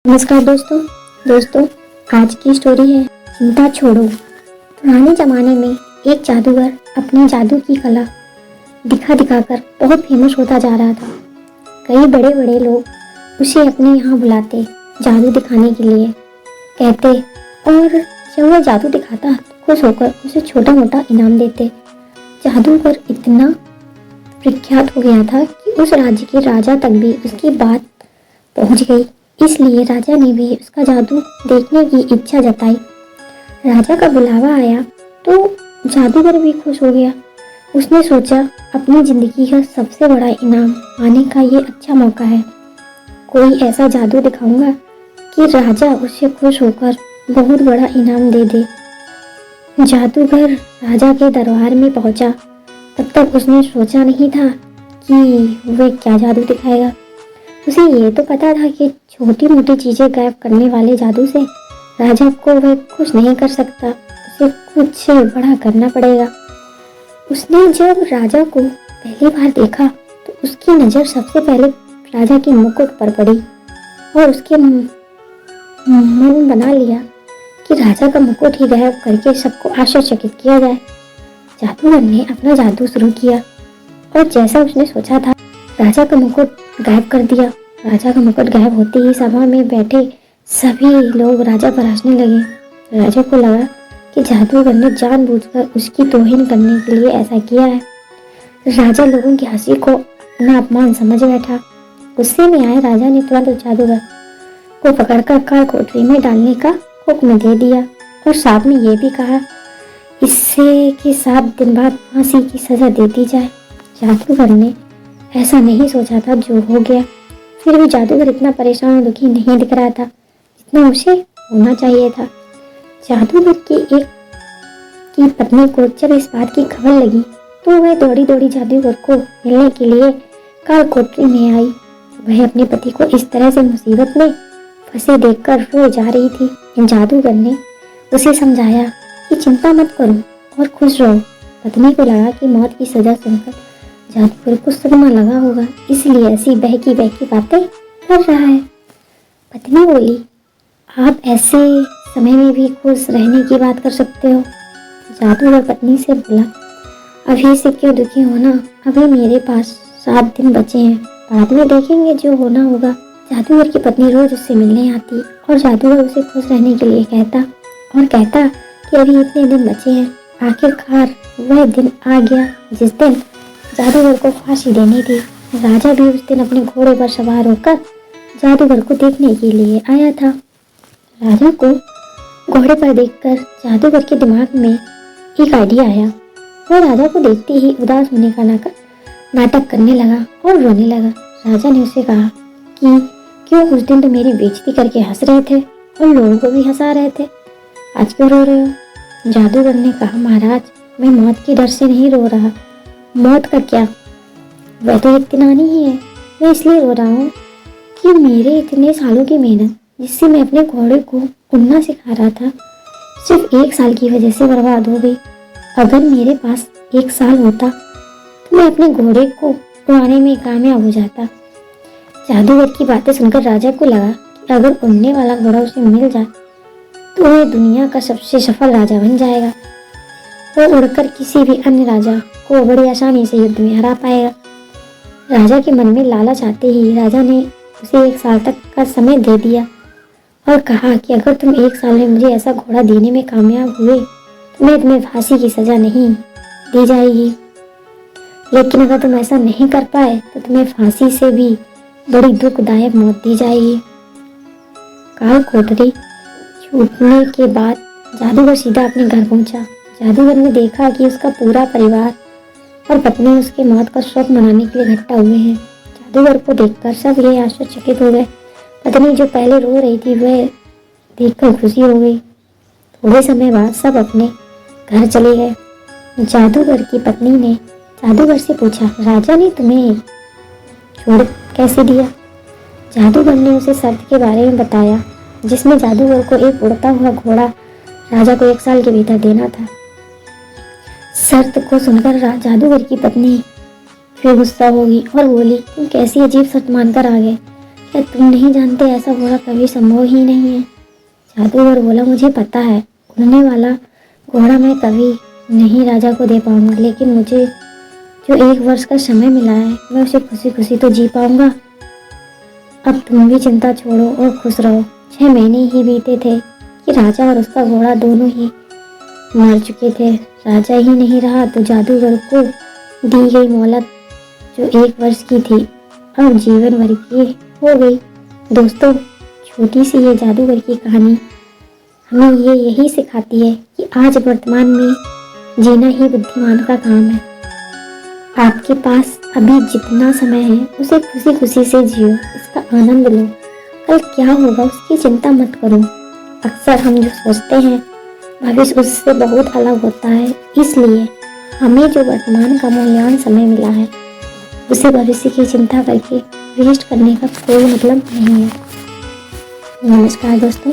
नमस्कार दोस्तों आज की स्टोरी है चिंता छोड़ो। पुराने जमाने में एक जादूगर अपनी जादू की कला दिखा कर बहुत फेमस होता जा रहा था। कई बड़े बड़े लोग उसे अपने यहाँ बुलाते जादू दिखाने के लिए, कहते और जब वह जादू दिखाता तो खुश होकर उसे छोटा मोटा इनाम देते। जादूगर इतना प्रख्यात हो गया था कि उस राज्य के राजा तक भी उसकी बात पहुंच गई। इसलिए राजा ने भी उसका जादू देखने की इच्छा जताई। राजा का बुलावा आया तो जादूगर भी खुश हो गया। उसने सोचा अपनी जिंदगी का सबसे बड़ा इनाम पाने का ये अच्छा मौका है। कोई ऐसा जादू दिखाऊंगा कि राजा उससे खुश होकर बहुत बड़ा इनाम दे दे। जादूगर राजा के दरबार में पहुंचा। तब तक उसने सोचा नहीं था कि वह क्या जादू दिखाएगा। उसे ये तो पता था कि छोटी मोटी चीजें गायब करने वाले जादू से राजा को वह खुश नहीं कर सकता, उसे कुछ बड़ा करना पड़ेगा। उसने जब राजा को पहली बार देखा तो उसकी नज़र सबसे पहले राजा के मुकुट पर पड़ी और उसके मन बना लिया कि राजा का मुकुट ही गायब करके सबको आश्चर्यचकित किया जाए। जादूगर ने अपना जादू शुरू किया और जैसा उसने सोचा था राजा का मुकुट गायब कर दिया। राजा का मुकुट गायब होते ही सभा में बैठे सभी लोग राजा पर हंसने लगे। राजा को लगा कि जादूगर ने जानबूझकर उसकी तौहीन करने के लिए ऐसा किया है। राजा लोगों की हंसी को अपना अपमान समझ बैठा। गुस्से में आए राजा ने तुरंत जादूगर को पकड़कर काल कोठरी में डालने का हुक्म दे दिया और साथ में ये भी कहा इससे कि 7 दिन बाद फांसी की सजा दे दी जाए। जादूगर ने ऐसा नहीं सोचा था जो हो गया। फिर भी जादूगर इतना परेशान और दुखी नहीं दिख रहा था जितना उसे होना चाहिए था। जादूगर की पत्नी को जब इस बात की खबर लगी तो वह दौड़ी दौड़ी जादूगर को मिलने के लिए काल कोठरी में आई। वह अपने पति को इस तरह से मुसीबत में फंसे देखकर रो जा रही थी। जादूगर ने उसे समझाया कि चिंता मत करो और खुश रहो। पत्नी को लगा कि मौत की सजा सुनकर जादूगर को सदमा लगा होगा, इसलिए ऐसी बहकी बहकी बातें कर रहा है। पत्नी बोली, आप ऐसे समय में भी खुश रहने की बात कर सकते हो। जादूगर पत्नी से बोला, अभी से क्यों दुखी होना, अभी मेरे पास 7 दिन बचे हैं, बाद में देखेंगे जो होना होगा। जादूगर की पत्नी रोज उससे मिलने आती और जादूगर उसे खुश रहने के लिए कहता कि अभी इतने दिन बचे हैं। आखिरकार वह दिन आ गया जिस दिन जादूगर को फांसी देनी थी। राजा भी उस दिन अपने घोड़े पर सवार होकर जादूगर को देखने के लिए आया था। राजा को घोड़े पर देखकर जादूगर के दिमाग में एक आइडिया आया। वह राजा को देखते ही उदास होने का नाटक करने लगा और रोने लगा। राजा ने उसे कहा कि क्यों उस दिन तो मेरी बेइज्जती करके हंस रहे थे और लोगों को भी हंसा रहे थे, आज क्यों रो रहे हो? जादूगर ने कहा, महाराज मैं मौत के डर से नहीं रो रहा। मौत का क्या, वह तो एक तिनानी ही है। मैं इसलिए रो रहा हूँ कि मेरे इतने सालों की मेहनत जिससे मैं अपने घोड़े को उड़ना सिखा रहा था सिर्फ 1 साल की वजह से बर्बाद हो गई। अगर मेरे पास 1 साल होता तो मैं अपने घोड़े को उड़ाने में कामयाब हो जाता। जादूगर की बातें सुनकर राजा को लगा कि अगर उड़ने वाला घोड़ा उसे मिल जाए तो वह दुनिया का सबसे सफल राजा बन जाएगा। वह उड़कर किसी भी अन्य राजा को बड़ी आसानी से युद्ध में हरा पाएगा। राजा के मन में लालच आते ही राजा ने उसे 1 साल तक का समय दे दिया और कहा कि अगर तुम 1 साल में मुझे ऐसा घोड़ा देने में कामयाब हुए तो मैं तुम्हें फांसी की सजा नहीं दी जाएगी, लेकिन अगर तुम ऐसा नहीं कर पाए तो तुम्हें फांसी से भी बड़ी दुखदायक मौत दी जाएगी। काल कोठरी छूटने के बाद जादूगर सीधा अपने घर पहुंचा। जादूगर ने देखा कि उसका पूरा परिवार और पत्नी उसके मौत का शोक मनाने के लिए इकट्ठा हुए हैं। जादूगर को देखकर सब ये आश्चर्यचकित हो गए। पत्नी जो पहले रो रही थी वह देखकर खुशी हो गई। थोड़े समय बाद सब अपने घर चले गए। जादूगर की पत्नी ने जादूगर से पूछा, राजा ने तुम्हें छोड़ कैसे दिया? जादूगर ने उसे शर्त के बारे में बताया जिसमें जादूगर को एक उड़ता हुआ घोड़ा राजा को 1 साल के भीतर देना था। शर्त को सुनकर जादूगर की पत्नी फिर गुस्सा होगी और बोली, तुम कैसी अजीब शर्त मानकर आ गए? क्या तुम नहीं जानते ऐसा घोड़ा कभी संभव ही नहीं है? जादूगर बोला, मुझे पता है, उड़ने वाला घोड़ा मैं कभी नहीं राजा को दे पाऊंगा, लेकिन मुझे जो 1 वर्ष का समय मिला है मैं उसे खुशी खुशी तो जी पाऊंगा। अब तुम भी चिंता छोड़ो और खुश रहो। 6 महीने ही बीते थे कि राजा और उसका घोड़ा दोनों ही मर चुके थे। राजा ही नहीं रहा तो जादूगर को दी गई मोहलत जो 1 वर्ष की थी अब जीवन भर की हो गई। दोस्तों, छोटी सी ये जादूगर की कहानी हमें ये यही सिखाती है कि आज वर्तमान में जीना ही बुद्धिमान का काम है। आपके पास अभी जितना समय है उसे खुशी खुशी से जियो, इसका आनंद लो। कल क्या होगा उसकी चिंता मत करो। अक्सर हम जो सोचते हैं भविष्य उससे बहुत अलग होता है, इसलिए हमें जो वर्तमान का मूल्यवान समय मिला है उसे भविष्य की चिंता करके वेस्ट करने का कोई मतलब नहीं है। नमस्कार दोस्तों।